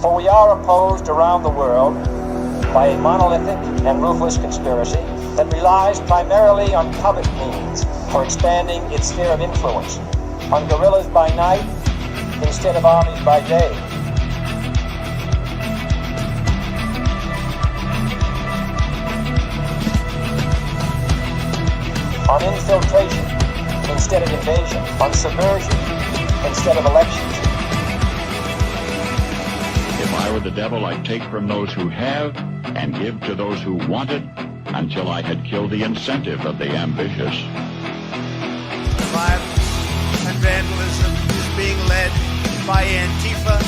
For we are opposed around the world by a monolithic and ruthless conspiracy that relies primarily on covert means for expanding its sphere of influence, on guerrillas by night instead of armies by day. On infiltration instead of invasion, on subversion instead of elections. If I were the devil, I'd take from those who have and give to those who wanted until I had killed the incentive of the ambitious. Violence and vandalism is being led by Antifa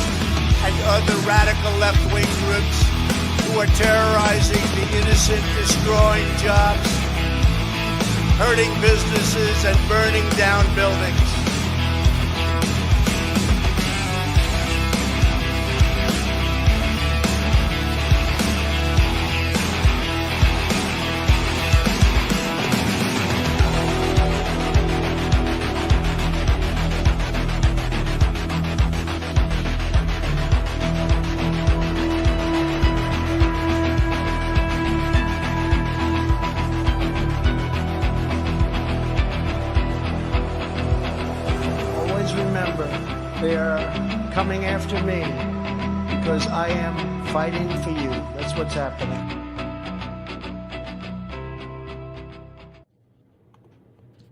and other radical left-wing groups who are terrorizing the innocent, destroying jobs, hurting businesses, and burning down buildings. They are coming after me because I am fighting for you. That's what's happening.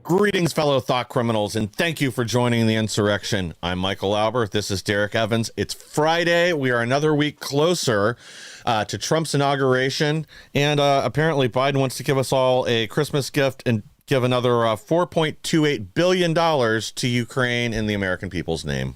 Greetings, fellow thought criminals, and thank you for joining the Insurrection. I'm Michael Lauber. This is Derrick Evans. It's Friday. We are another week closer to Trump's inauguration, and apparently Biden wants to give us all a Christmas gift and give another $4.28 billion to Ukraine in the American people's name.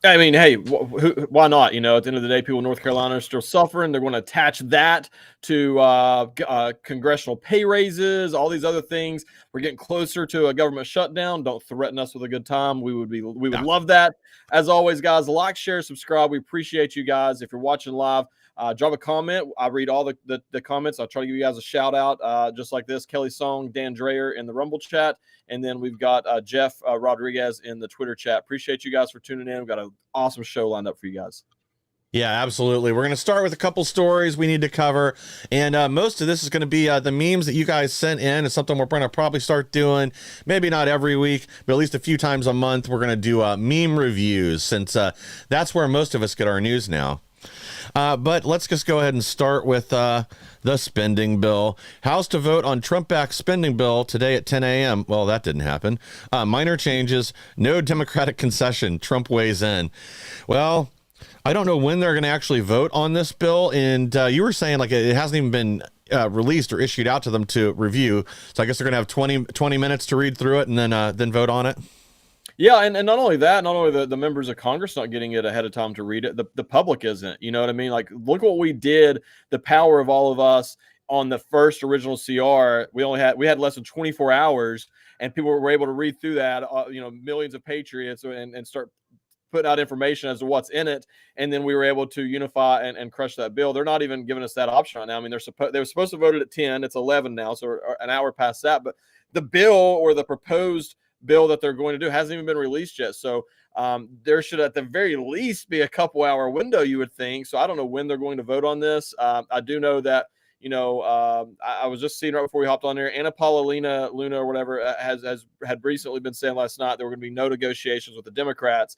I mean, hey, why not? You know, at the end of the day, people in North Carolina are still suffering. They're going to attach that to congressional pay raises, all these other things. We're getting closer to a government shutdown. Don't threaten us with a good time. We would love that. As always, guys, like, share, subscribe. We appreciate you guys. If you're watching live, drop a comment. I read all the comments. I'll try to give you guys a shout out, just like this. Kelly Song, Dan Dreyer in the Rumble chat. And then we've got Jeff Rodriguez in the Twitter chat. Appreciate you guys for tuning in. We've got an awesome show lined up for you guys. Yeah, absolutely. We're going to start with a couple stories we need to cover. And most of this is going to be the memes that you guys sent in. It's something we're going to probably start doing. Maybe not every week, but at least a few times a month. We're going to do meme reviews since that's where most of us get our news now. But let's just go ahead and start with the spending bill. House to vote on Trump-backed spending bill today at 10 a.m. Well, that didn't happen. Minor changes, no Democratic concession. Trump weighs in. Well, I don't know when they're going to actually vote on this bill. And you were saying like it hasn't even been released or issued out to them to review. So I guess they're going to have 20 minutes to read through it and then vote on it. Yeah, and not only that, not only the members of Congress not getting it ahead of time to read it, the public isn't. You know what I mean? Like, look what we did, the power of all of us on the first original CR. We had less than 24 hours, and people were able to read through that, millions of patriots, and start putting out information as to what's in it. And then we were able to unify and crush that bill. They're not even giving us that option right now. I mean, they were supposed to vote it at 10. It's 11 now, so an hour past that. But the bill or the proposed bill that they're going to do hasn't even been released yet. So there should at the very least be a couple hour window, you would think. So I don't know when they're going to vote on this. I do know that, I was just seeing right before we hopped on there, Anna Paulina Luna or whatever had recently been saying last night there were going to be no negotiations with the Democrats.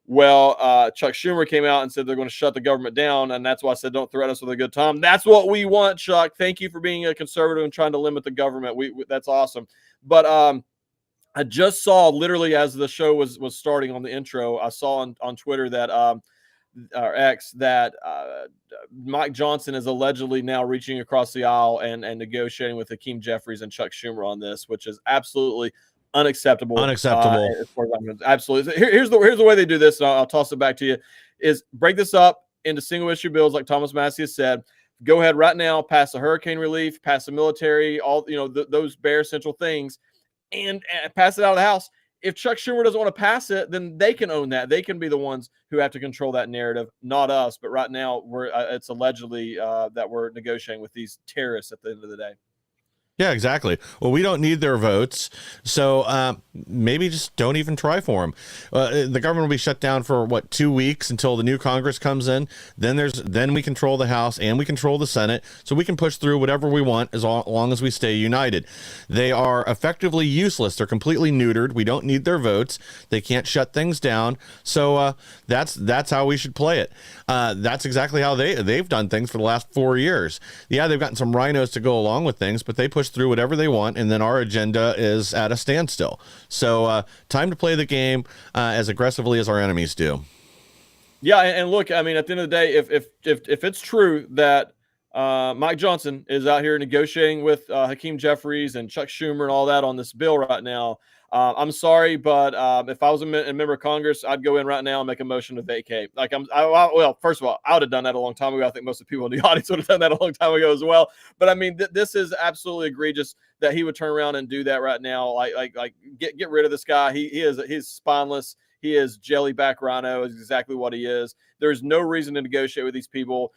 Well, Chuck Schumer came out and said they're going to shut the government down, and that's why I said don't threaten us with a good time. That's what we want, Chuck. Thank you for being a conservative and trying to limit the government. That's awesome. But I just saw literally as the show was starting on the intro, I saw on Twitter that or X that Mike Johnson is allegedly now reaching across the aisle and negotiating with Hakeem Jeffries and Chuck Schumer on this, which is absolutely unacceptable. Absolutely. Here's the way they do this. And I'll toss it back to you: is break this up into single issue bills, like Thomas Massie has said. Go ahead right now, pass the hurricane relief, pass the military, all those bare essential things. And pass it out of the House. If Chuck Schumer doesn't want to pass it, then they can own that. They can be the ones who have to control that narrative, not us. But right now, it's allegedly that we're negotiating with these terrorists at the end of the day. Yeah, exactly. Well, we don't need their votes, so maybe just don't even try for them. The government will be shut down for 2 weeks until the new Congress comes in. Then we control the House and we control the Senate, so we can push through whatever we want as long as we stay united. They are effectively useless. They're completely neutered. We don't need their votes. They can't shut things down. So that's how we should play it. That's exactly how they've done things for the last 4 years. Yeah, they've gotten some rhinos to go along with things, but they push through whatever they want, and then our agenda is at a standstill. So time to play the game as aggressively as our enemies do. Yeah, and look, I mean, at the end of the day, if it's true that Mike Johnson is out here negotiating with Hakeem Jeffries and Chuck Schumer and all that on this bill right now, I'm sorry, but if I was a member of Congress, I'd go in right now and make a motion to vacate. Well, first of all, I would have done that a long time ago. I think most of the people in the audience would have done that a long time ago as well. But I mean, this is absolutely egregious that he would turn around and do that right now. Like get rid of this guy. He's spineless. He is jellyback rhino, is exactly what he is. There's no reason to negotiate with these people.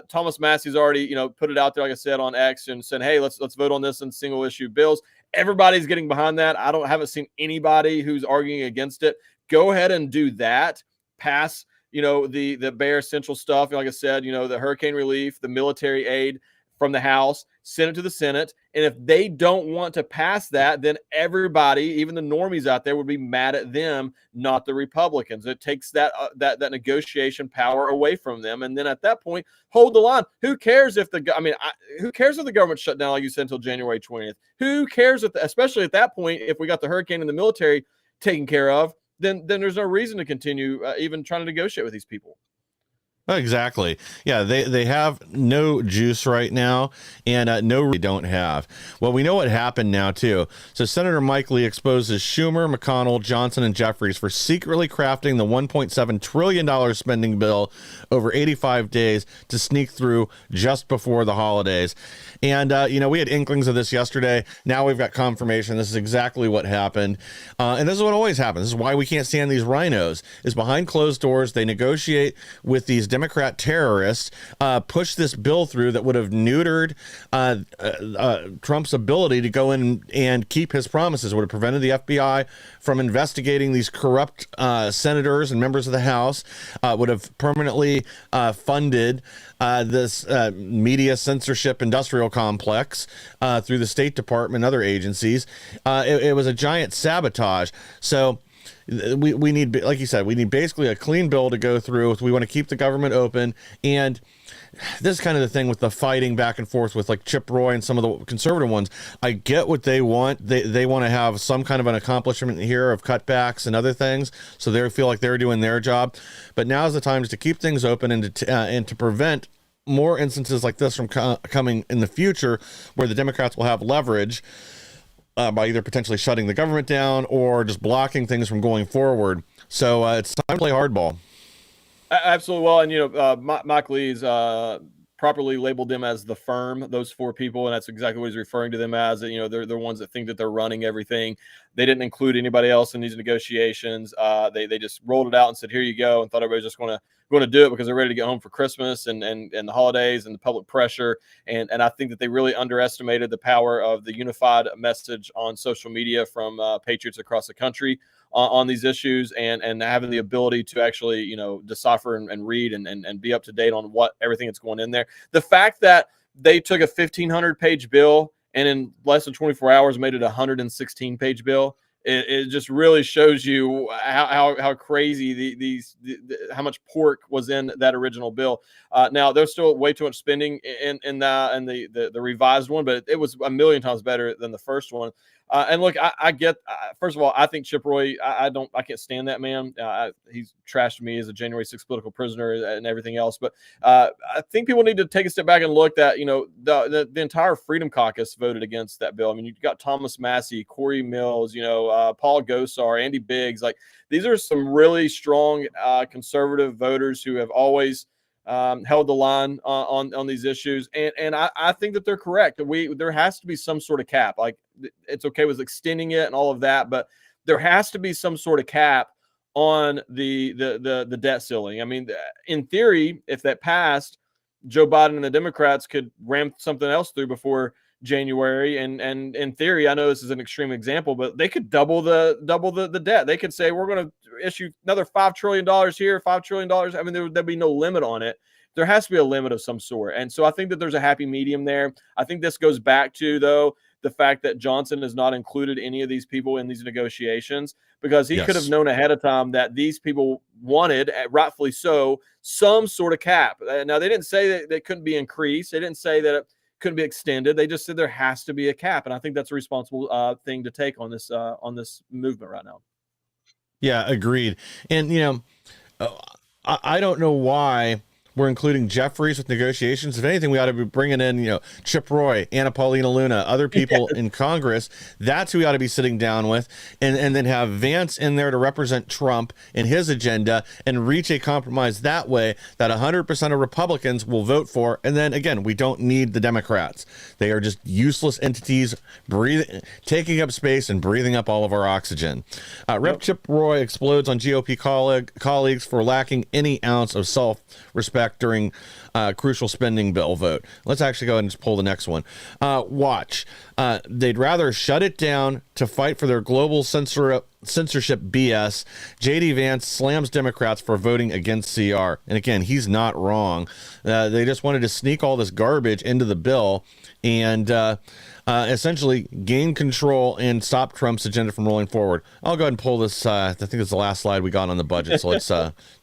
Thomas Massey's already, put it out there, like I said, on X and said, hey, let's vote on this in single issue bills. Everybody's getting behind that. Haven't seen anybody who's arguing against it. Go ahead and do that. Pass, the bare essential stuff. Like I said, the hurricane relief, the military aid from the House, send it to the Senate. And if they don't want to pass that, then everybody, even the normies out there, would be mad at them, not the Republicans. It takes that negotiation power away from them. And then at that point, hold the line. Who cares if who cares if the government shut down, like you said, until January 20th? Who cares especially at that point, if we got the hurricane and the military taken care of, then there's no reason to continue even trying to negotiate with these people. Exactly. Yeah, they have no juice right now, and we don't have. Well, we know what happened now, too. So Senator Mike Lee exposes Schumer, McConnell, Johnson, and Jeffries for secretly crafting the $1.7 trillion spending bill over 85 days to sneak through just before the holidays. And, we had inklings of this yesterday. Now we've got confirmation. This is exactly what happened. And this is what always happens. This is why we can't stand these rhinos, is behind closed doors. They negotiate with these Democrat terrorists, push this bill through that would have neutered Trump's ability to go in and keep his promises, would have prevented the FBI from investigating these corrupt senators and members of the House, would have permanently funded this media censorship industrial complex through the State Department and other agencies. It was a giant sabotage. So we need, like you said, we need basically a clean bill to go through. We want to keep the government open. And this is kind of the thing with the fighting back and forth with like Chip Roy and some of the conservative ones. I get what they want. They want to have some kind of an accomplishment here of cutbacks and other things, so they feel like they're doing their job. But now's the time to keep things open and to prevent more instances like this from coming in the future, where the Democrats will have leverage by either potentially shutting the government down or just blocking things from going forward. So it's time to play hardball. Absolutely. Well, and Mike Lee's properly labeled them as the firm, those four people, and that's exactly what he's referring to them as. They're the ones that think that they're running everything. They didn't include anybody else in these negotiations. They just rolled it out and said, "Here you go," and thought everybody was just going to do it because they're ready to get home for Christmas and the holidays and the public pressure. And I think that they really underestimated the power of the unified message on social media from patriots across the country on these issues, and having the ability to actually, decipher and read and be up to date on everything that's going in there. The fact that they took a 1,500-page bill and in less than 24 hours made it a 116-page bill, it just really shows you how crazy how much pork was in that original bill. Now there's still way too much spending in the revised one, but it was a million times better than the first one. And look, I get. First of all, I think Chip Roy. I can't stand that man. He's trashed me as a January 6th political prisoner and everything else. But I think people need to take a step back and look at the entire Freedom Caucus voted against that bill. I mean, you've got Thomas Massey, Corey Mills, Paul Gosar, Andy Biggs. Like, these are some really strong conservative voters who have always held the line on these issues, and I think that they're correct. There has to be some sort of cap. Like, it's okay with extending it and all of that, but there has to be some sort of cap on the debt ceiling. I mean, in theory, if that passed, Joe Biden and the Democrats could ram something else through before January, and in theory, I know this is an extreme example, but they could double the debt. They could say we're going to issue another $5 trillion here, $5 trillion. I mean, there'd be no limit on it. There has to be a limit of some sort, and so I think that there's a happy medium there. I think this goes back to, though, the fact that Johnson has not included any of these people in these negotiations, because he could have known ahead of time that these people wanted, rightfully so, some sort of cap. Now, they didn't say that they couldn't be increased. They didn't say that it couldn't be extended. They just said there has to be a cap, and I think that's a responsible thing to take on this movement right now. Yeah, agreed. And I don't know why we're including Jeffries with negotiations. If anything, we ought to be bringing in, Chip Roy, Anna Paulina Luna, other people in Congress. That's who we ought to be sitting down with, and then have Vance in there to represent Trump and his agenda and reach a compromise that way that 100% of Republicans will vote for. And then again, we don't need the Democrats. They are just useless entities taking up space and breathing up all of our oxygen. Rep. Chip Roy explodes on GOP colleagues for lacking any ounce of self-respect during crucial spending bill vote. Let's actually go ahead and just pull the next one. Watch. They'd rather shut it down to fight for their global censorship BS. J.D. Vance slams Democrats for voting against CR. And again, he's not wrong. They just wanted to sneak all this garbage into the bill and essentially gain control and stop Trump's agenda from rolling forward. I'll go ahead and pull this. I think it's the last slide we got on the budget. So let's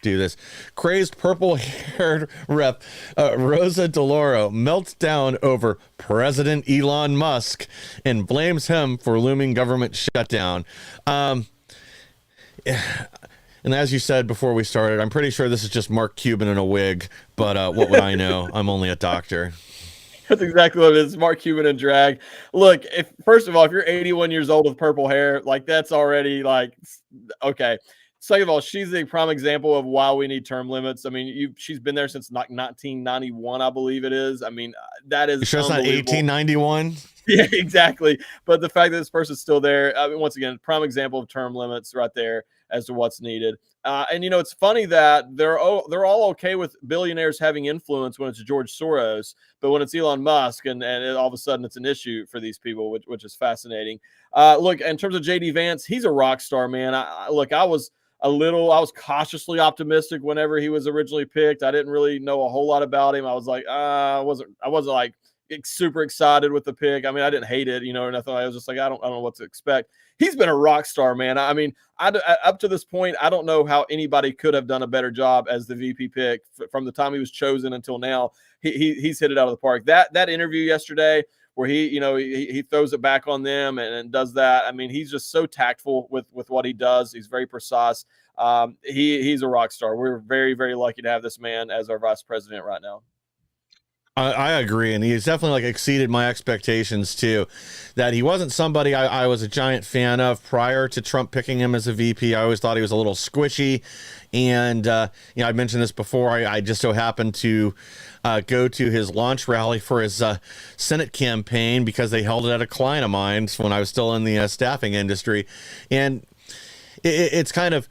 do this. Crazed purple-haired Rep. Rosa DeLauro melts down over President Elon Musk and blames him for looming government shutdown. And as you said before we started, I'm pretty sure this is just Mark Cuban in a wig, but what would I know? I'm only a doctor. That's exactly what it is. Mark Cuban in drag. Look, first of all, if you're 81 years old with purple hair, that's already okay. Second of all, she's a prime example of why we need term limits. I mean, she's been there since 1991, I believe it is. I mean, that is. You sure it's not 1891? Yeah, exactly. But the fact that this person's still there, I mean, once again, prime example of term limits right there as to what's needed. And it's funny that they're all okay with billionaires having influence when it's George Soros, but when it's Elon Musk and all of a sudden it's an issue for these people, which is fascinating. Look, in terms of J.D. Vance, he's a rock star, man. I was cautiously optimistic whenever he was originally picked. I didn't really know a whole lot about him. I was like, I wasn't like super excited with the pick. I mean, I didn't hate it, or nothing. I was just like, I don't know what to expect. He's been a rock star, man. I mean, up to this point, I don't know how anybody could have done a better job as the VP pick from the time he was chosen until now. He's hit it out of the park. That interview yesterday where he throws it back on them and does that. I mean, he's just so tactful with what he does. He's very precise. He's a rock star. We're very, very lucky to have this man as our vice president right now. I agree, and he's definitely exceeded my expectations too. That he wasn't somebody I was a giant fan of prior to Trump picking him as a VP. I always thought he was a little squishy, and I mentioned this before. I just so happened to go to his launch rally for his Senate campaign because they held it at a client of mine when I was still in the staffing industry, and it's kind of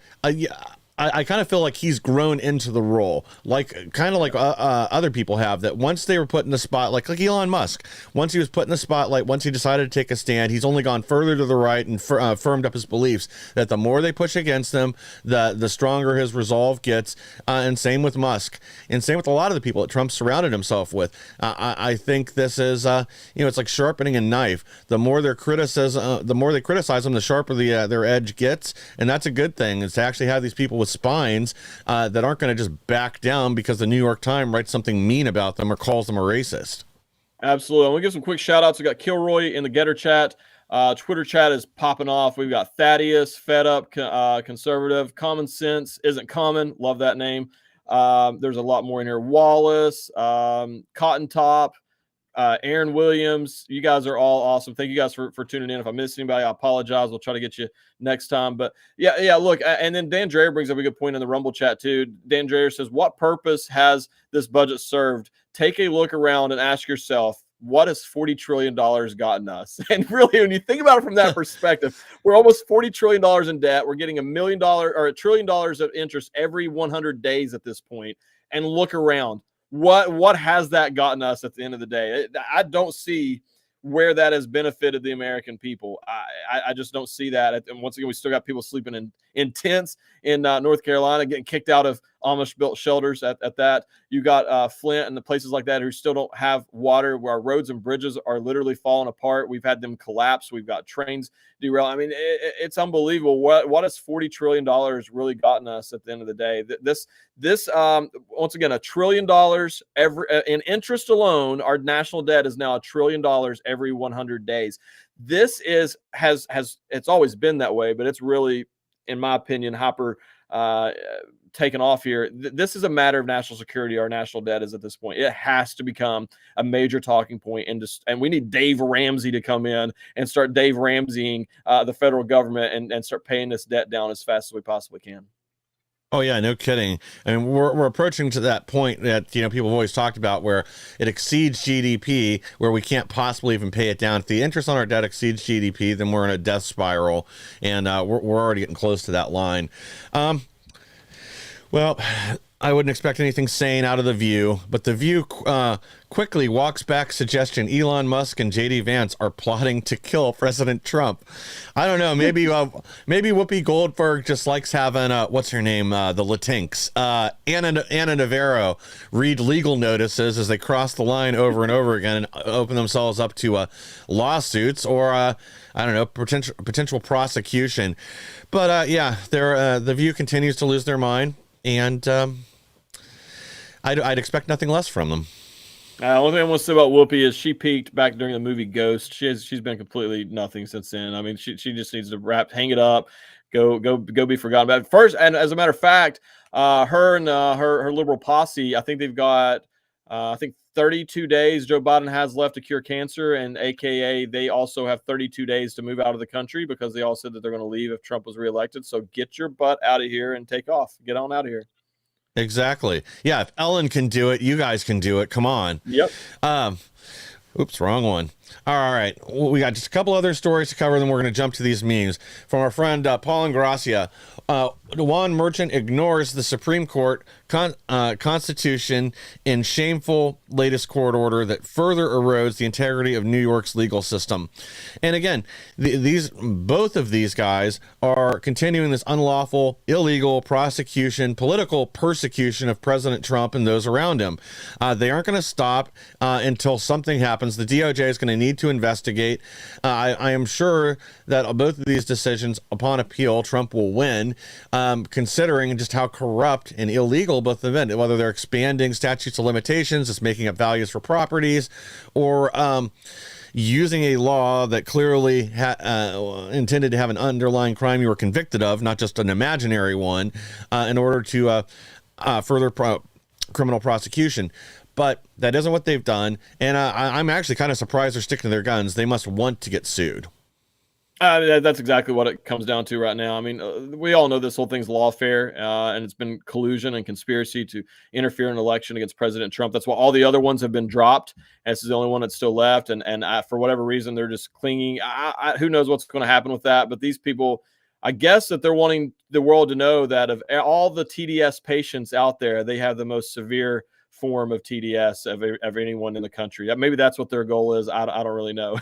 I kind of feel like he's grown into the role, like other people have, that once they were put in the spotlight, like Elon Musk, once he was put in the spotlight, once he decided to take a stand, he's only gone further to the right and firmed up his beliefs that the more they push against him, the stronger his resolve gets. And same with Musk, and same with a lot of the people that Trump surrounded himself with. I think this is, it's like sharpening a knife. The more they criticize them, the sharper their edge gets, and that's a good thing. Is to actually have these people with spines that aren't going to just back down because the New York Times writes something mean about them or calls them a racist. Absolutely. I'm going to give some quick shout outs. We got Kilroy in the Getter chat. Twitter chat is popping off. We've got Thaddeus, Fed Up, Conservative, Common Sense Isn't Common. Love that name. There's a lot more in here. Wallace, Cotton Top, Aaron Williams. You guys are all awesome. Thank you guys for tuning in. If I missed anybody, I apologize. We'll try to get you next time. But yeah, look, and then Dan Dreyer brings up a good point in the Rumble chat too. Dan Dreyer says, what purpose has this budget served? Take a look around and ask yourself, what has $40 trillion gotten us? And really, when you think about it from that perspective, we're almost $40 trillion in debt. We're getting $1 million or $1 trillion of interest every 100 days at this point. And look around. What has that gotten us at the end of the day? I don't see where that has benefited the American people. I just don't see that. And once again, we still got people sleeping in tents in North Carolina, getting kicked out of Amish-built shelters at that. You got Flint and the places like that who still don't have water, where our roads and bridges are literally falling apart. We've had them collapse. We've got trains derail. I mean, it's unbelievable. What has $40 trillion really gotten us at the end of the day? This once again, $1 trillion in interest alone. Our national debt is now $1 trillion every 100 days. This has it's always been that way, but it's really, in my opinion, taken off here. This is a matter of national security. Our national debt is at this point. It has to become a major talking point, and we need Dave Ramsey to come in and start Dave Ramseying the federal government and start paying this debt down as fast as we possibly can. Oh yeah, no kidding. I mean, we're approaching to that point that, you know, people have always talked about, where it exceeds GDP, where we can't possibly even pay it down. If the interest on our debt exceeds GDP, then we're in a death spiral, and we're already getting close to that line. Well, I wouldn't expect anything sane out of The View, but The View quickly walks back suggestion Elon Musk and J.D. Vance are plotting to kill President Trump. I don't know. Maybe Whoopi Goldberg just likes having, what's her name, the Latinx, Anna Navarro read legal notices as they cross the line over and over again and open themselves up to lawsuits or, I don't know, potential prosecution. But yeah, The View continues to lose their mind. And I'd expect nothing less from them. One thing I want to say about Whoopi is she peaked back during the movie Ghost. She's been completely nothing since then. I mean, she just needs to hang it up, go be forgotten about. First, and as a matter of fact, her and her liberal posse, I think they've got 32 days Joe Biden has left to cure cancer, and AKA they also have 32 days to move out of the country, because they all said that they're going to leave if Trump was reelected. So get your butt out of here and take off. Get on out of here. Exactly. Yeah, if Ellen can do it, you guys can do it. Come on. Yep. Oops, wrong one. All right. Well, we got just a couple other stories to cover, then we're going to jump to these memes. From our friend Paul Ingracia. Juan Merchant ignores the Supreme Court Constitution in shameful latest court order that further erodes the integrity of New York's legal system. And again, both of these guys are continuing this unlawful, illegal prosecution, political persecution of President Trump and those around him. They aren't going to stop until something happens. The DOJ is going to need to investigate. I am sure that both of these decisions, upon appeal, Trump will win, considering just how corrupt and illegal both of them, whether they're expanding statutes of limitations, just making up values for properties, or using a law that clearly intended to have an underlying crime you were convicted of, not just an imaginary one, in order to further criminal prosecution. But that isn't what they've done, and I'm actually kind of surprised they're sticking to their guns. They must want to get sued. That's exactly what it comes down to right now. I mean, we all know this whole thing's lawfare, and it's been collusion and conspiracy to interfere in an election against President Trump. That's why all the other ones have been dropped. And this is the only one that's still left. And for whatever reason, they're just clinging. Who knows what's going to happen with that? But these people, I guess that they're wanting the world to know that of all the TDS patients out there, they have the most severe form of TDS of anyone in the country. Maybe that's what their goal is. I don't really know.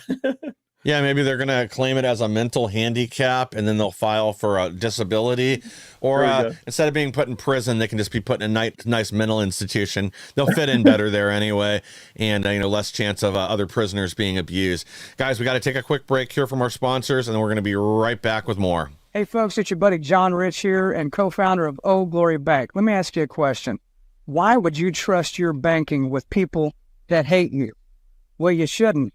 Yeah, maybe they're going to claim it as a mental handicap, and then they'll file for a disability. Or instead of being put in prison, they can just be put in a nice mental institution. They'll fit in better there anyway, and less chance of other prisoners being abused. Guys, we got to take a quick break here from our sponsors, and then we're going to be right back with more. Hey, folks, it's your buddy John Rich here, and co-founder of Old Glory Bank. Let me ask you a question. Why would you trust your banking with people that hate you? Well, you shouldn't.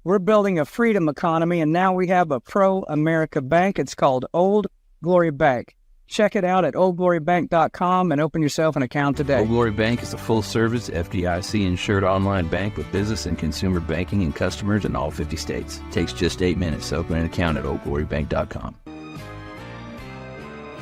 We're building a freedom economy, and now we have a pro-America bank. It's called Old Glory Bank. Check it out at oldglorybank.com and open yourself an account today. Old Glory Bank is a full-service, FDIC-insured online bank with business and consumer banking and customers in all 50 states. It takes just 8 minutes to open an account at oldglorybank.com.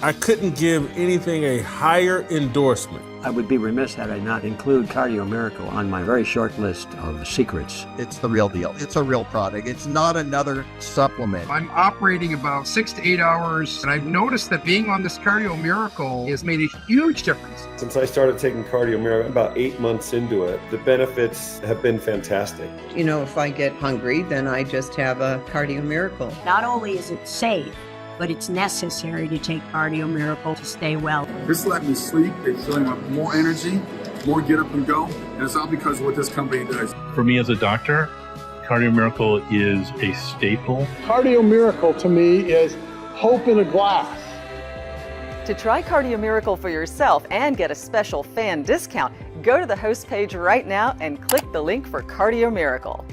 I couldn't give anything a higher endorsement. I would be remiss had I not include Cardio Miracle on my very short list of secrets. It's the real deal. It's a real product. It's not another supplement. I'm operating about 6 to 8 hours, and I've noticed that being on this Cardio Miracle has made a huge difference. Since I started taking Cardio Miracle, about 8 months into it, the benefits have been fantastic. You know, if I get hungry, then I just have a Cardio Miracle. Not only is it safe, but it's necessary to take Cardio Miracle to stay well. This let me sleep. It's filling up more energy, more get up and go. And it's all because of what this company does. For me as a doctor, Cardio Miracle is a staple. Cardio Miracle to me is hope in a glass. To try Cardio Miracle for yourself and get a special fan discount, go to the host page right now and click the link for Cardio Miracle.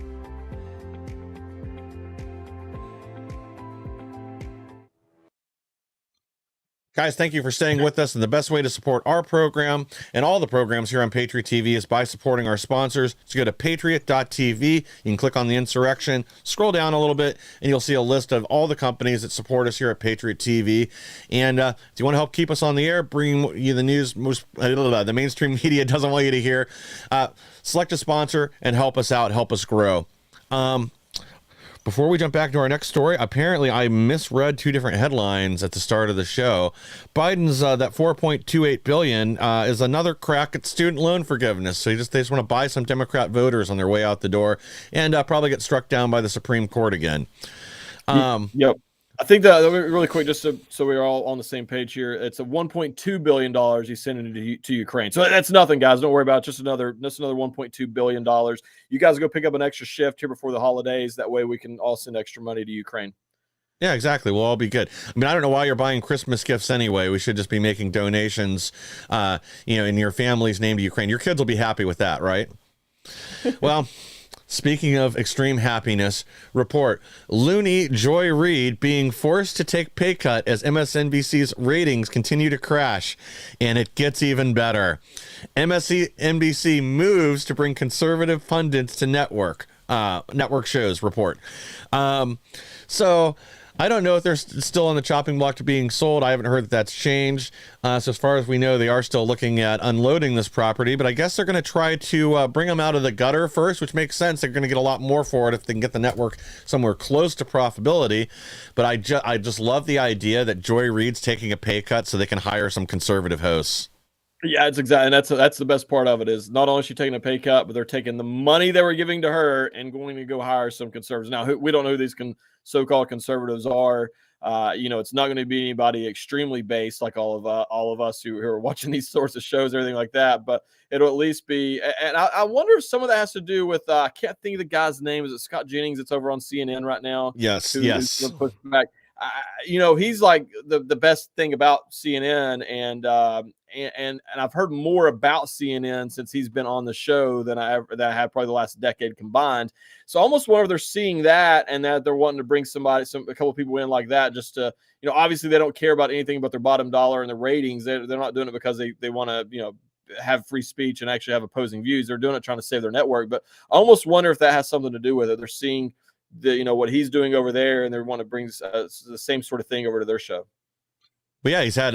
Guys, thank you for staying with us. And the best way to support our program and all the programs here on Patriot TV is by supporting our sponsors. So go to patriot.tv. You can click on the Insurrection, scroll down a little bit, and you'll see a list of all the companies that support us here at Patriot TV. And if you want to help keep us on the air, bring you the news the mainstream media doesn't want you to hear, select a sponsor and help us out, help us grow. Before we jump back to our next story, apparently I misread two different headlines at the start of the show. Biden's that $4.28 billion is another crack at student loan forgiveness. So they just want to buy some Democrat voters on their way out the door and probably get struck down by the Supreme Court again. Yep. I think that really quick, just so we're all on the same page here, it's a $1.2 billion he's sending to Ukraine. So that's nothing, guys. Don't worry about it. Just another $1.2 billion. You guys go pick up an extra shift here before the holidays. That way we can all send extra money to Ukraine. Yeah, exactly. We'll all be good. I mean, I don't know why you're buying Christmas gifts anyway. We should just be making donations, in your family's name to Ukraine. Your kids will be happy with that, right? Well, speaking of extreme happiness, report loony Joy Reid being forced to take pay cut as MSNBC's ratings continue to crash, and it gets even better. MSNBC moves to bring conservative pundits to network shows, report. So I don't know if they're still on the chopping block to being sold. I haven't heard that that's changed. So as far as we know, they are still looking at unloading this property, but I guess they're going to try to bring them out of the gutter first, which makes sense. They're going to get a lot more for it if they can get the network somewhere close to profitability. But I just love the idea that Joy Reid's taking a pay cut so they can hire some conservative hosts. Yeah, it's exactly, and that's the best part of it is not only is she taking a pay cut, but they're taking the money they were giving to her and going to go hire some conservatives. Now, we don't know who these so-called conservatives are. It's not going to be anybody extremely based like all of us who are watching these sorts of shows, everything like that. But it'll at least be. And I wonder if some of that has to do with I can't think of the guy's name. Is it Scott Jennings? It's over on CNN right now. Yes. Who's pushed back. He's like the best thing about CNN, and I've heard more about CNN since he's been on the show than I have probably the last decade combined. So I almost wonder if they're seeing that and that they're wanting to bring a couple of people in like that just to, obviously they don't care about anything but their bottom dollar and the ratings. They're not doing it because they want to, have free speech and actually have opposing views. They're doing it trying to save their network. But I almost wonder if that has something to do with it. They're seeing what he's doing over there, and they want to bring the same sort of thing over to their show. But yeah, he's had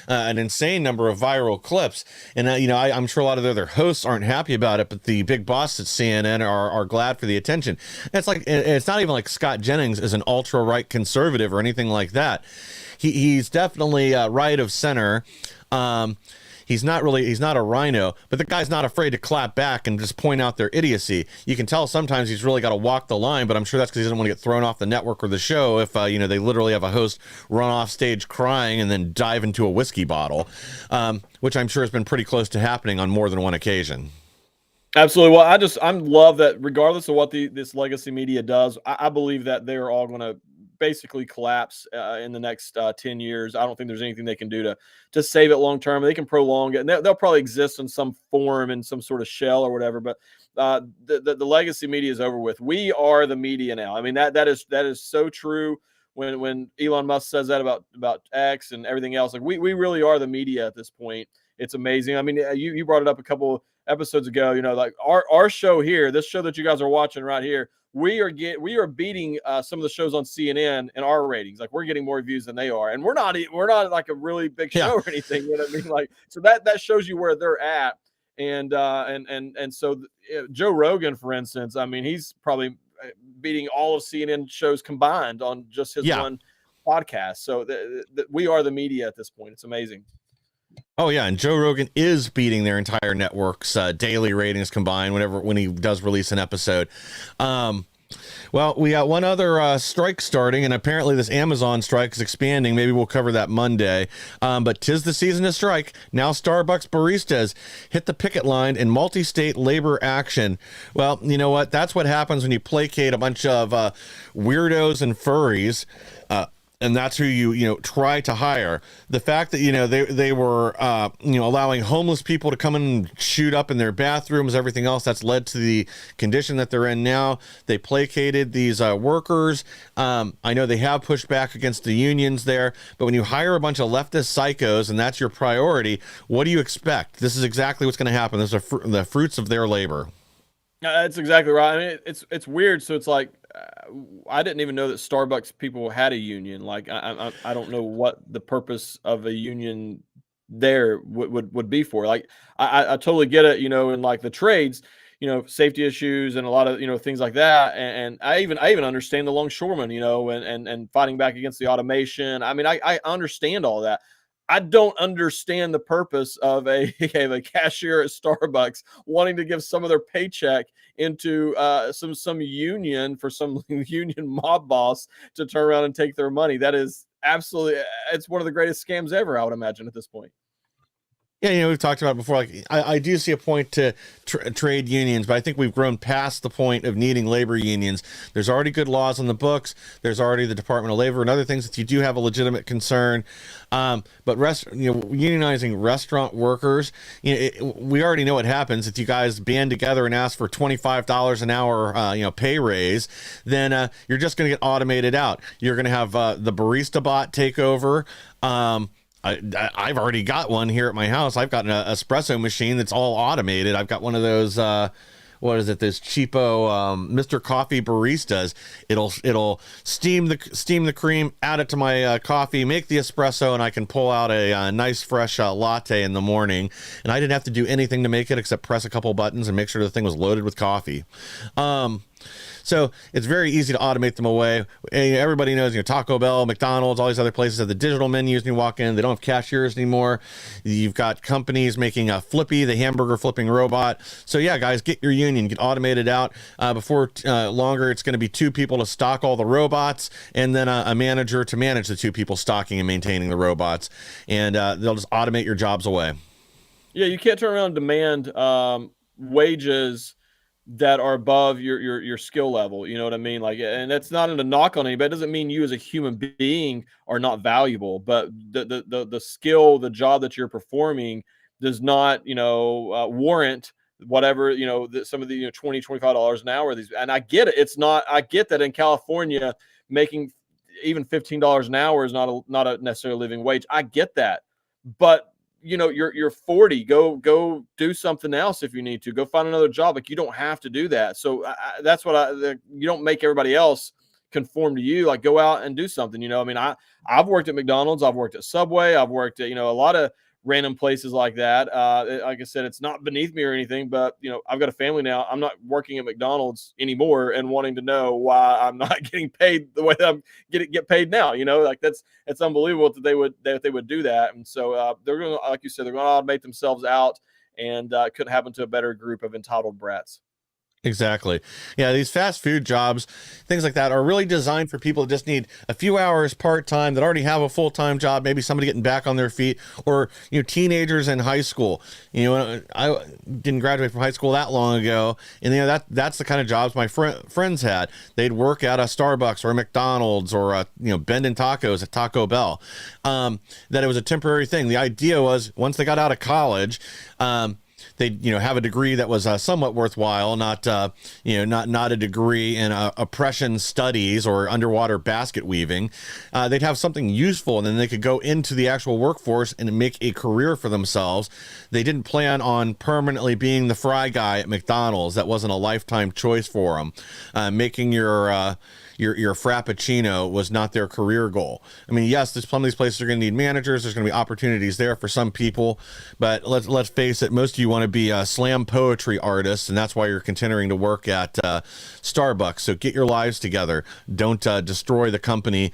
an insane number of viral clips, and I'm sure a lot of the other hosts aren't happy about it, but the big boss at CNN are glad for the attention. And it's not even like Scott Jennings is an ultra right conservative or anything like that. He's definitely right of center. He's not a rhino, but the guy's not afraid to clap back and just point out their idiocy. You can tell sometimes he's really got to walk the line, but I'm sure that's because he doesn't want to get thrown off the network or the show if, they literally have a host run off stage crying and then dive into a whiskey bottle, which I'm sure has been pretty close to happening on more than one occasion. Absolutely. Well, I love that regardless of what this legacy media does, I believe that they're all going to basically collapse in the next 10 years. I don't think there's anything they can do to save it long term. They can prolong it, and they'll probably exist in some form, in some sort of shell or whatever. But the legacy media is over with. We are the media now. I mean, that is so true. When Elon Musk says that about X and everything else, like we really are the media at this point. It's amazing. I mean, you brought it up a couple episodes ago. Like our show here, this show that you guys are watching right here, we are beating some of the shows on CNN in our ratings. Like we're getting more views than they are, and we're not like a really big show or anything. You know what I mean? Like so that shows you where they're at. And so Joe Rogan, for instance, I mean, he's probably beating all of CNN shows combined on just his one podcast. So we are the media at this point. It's amazing. Oh yeah, and Joe Rogan is beating their entire network's daily ratings combined when he does release an episode. Well, we got one other strike starting, and apparently this Amazon strike is expanding. Maybe we'll cover that Monday. But 'tis the season to strike. Now Starbucks baristas hit the picket line in multi-state labor action. Well, you know what? That's what happens when you placate a bunch of weirdos and furries. And that's who you try to hire. The fact that they were allowing homeless people to come in and shoot up in their bathrooms, everything else, that's led to the condition that they're in now. They placated these workers. I know they have pushed back against the unions there, but when you hire a bunch of leftist psychos and that's your priority, what do you expect? This is exactly what's going to happen. This is the fruits of their labor. That's exactly right. I mean, it's weird. So it's like I didn't even know that Starbucks people had a union. Like I don't know what the purpose of a union there would be for. Like I totally get it. In like the trades, safety issues and a lot of things like that. And I even understand the longshoremen, and fighting back against the automation. I mean, I understand all that. I don't understand the purpose of a cashier at Starbucks wanting to give some of their paycheck into some union for some union mob boss to turn around and take their money. That is absolutely, it's one of the greatest scams ever, I would imagine at this point. Yeah, we've talked about it before. Like, I do see a point to trade unions, but I think we've grown past the point of needing labor unions. There's already good laws on the books. There's already the Department of Labor and other things that you do have a legitimate concern. But unionizing restaurant workers, we already know what happens if you guys band together and ask for $25 an hour, pay raise. Then you're just going to get automated out. You're going to have the barista bot take over. I've already got one here at my house. I've got an espresso machine that's all automated. I've got one of those, those cheapo Mr. Coffee baristas. It'll steam the cream, add it to my coffee, make the espresso, and I can pull out a nice fresh latte in the morning. And I didn't have to do anything to make it except press a couple buttons and make sure the thing was loaded with coffee. So it's very easy to automate them away. And everybody knows, Taco Bell, McDonald's, all these other places have the digital menus when you walk in. They don't have cashiers anymore. You've got companies making a Flippy, the hamburger flipping robot. So yeah, guys, get your union, get automated out. Before longer, it's going to be 2 people to stock all the robots, and then a manager to manage the 2 people stocking and maintaining the robots. And they'll just automate your jobs away. Yeah, you can't turn around and demand wages that are above your skill level. You know what I mean? Like, and that's not a knock on anybody. It doesn't mean you as a human being are not valuable, but the skill, the job that you're performing does not, warrant whatever, some of the, $20, $25 an hour. And I get it. I get that in California, making even $15 an hour is not a necessarily living wage. I get that, but you're 40, go do something else. If you need to go find another job, like you don't have to do that. So that's what you don't make everybody else conform to you. Like go out and do something, I mean, I've worked at McDonald's, I've worked at Subway, I've worked at, a lot of random places like that. Like I said, it's not beneath me or anything, but I've got a family now. I'm not working at McDonald's anymore and wanting to know why I'm not getting paid the way that I'm get paid now. Like it's unbelievable that they would do that. And so they're going to, like you said, they're going to automate themselves out, and it couldn't happen to a better group of entitled brats. Exactly. Yeah, these fast food jobs, things like that, are really designed for people that just need a few hours part-time, that already have a full-time job, maybe somebody getting back on their feet, or teenagers in high school. I didn't graduate from high school that long ago, and that's the kind of jobs my friends had. They'd work at a Starbucks or a McDonald's or Bending Tacos at Taco Bell. That it was a temporary thing. The idea was once they got out of college, they have a degree that was somewhat worthwhile, not not a degree in oppression studies or underwater basket weaving. They'd have something useful, and then they could go into the actual workforce and make a career for themselves. They didn't plan on permanently being the fry guy at McDonald's. That wasn't a lifetime choice for them. Making your frappuccino was not their career goal. I mean, yes, some of these places are going to need managers. There's going to be opportunities there for some people, but let's face it, most of you want to be slam poetry artists, and that's why you're continuing to work at Starbucks. So get your lives together. Don't destroy the company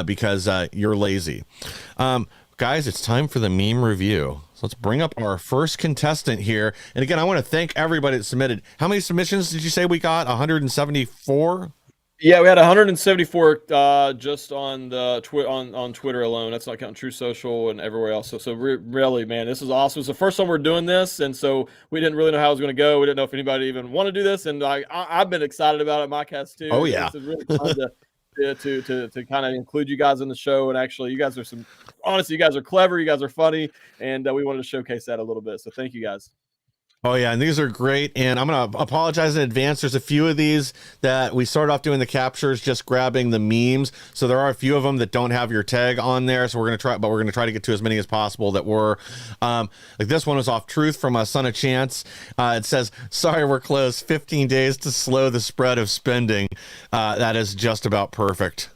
because you're lazy. Guys, it's time for the meme review. So let's bring up our first contestant here. And again, I want to thank everybody that submitted. How many submissions did you say we got? 174? Yeah, we had 174 just on the on Twitter alone. That's not counting True Social and everywhere else. So really, man, this is awesome. It's the first time we're doing this, and so we didn't really know how it was going to go. We didn't know if anybody even want to do this, and I've been excited about it. My cast too. Oh yeah, this is really fun to kind of include you guys in the show. And actually, you guys are honestly, you guys are clever, you guys are funny, and we wanted to showcase that a little bit. So thank you guys. Oh, yeah, and these are great, and I'm going to apologize in advance. There's a few of these that we started off doing the captures, just grabbing the memes, so there are a few of them that don't have your tag on there, so we're going to try to get to as many as possible that were, like this one was off Truth from Son of Chance. It says, sorry, we're closed, 15 days to slow the spread of spending. That is just about perfect.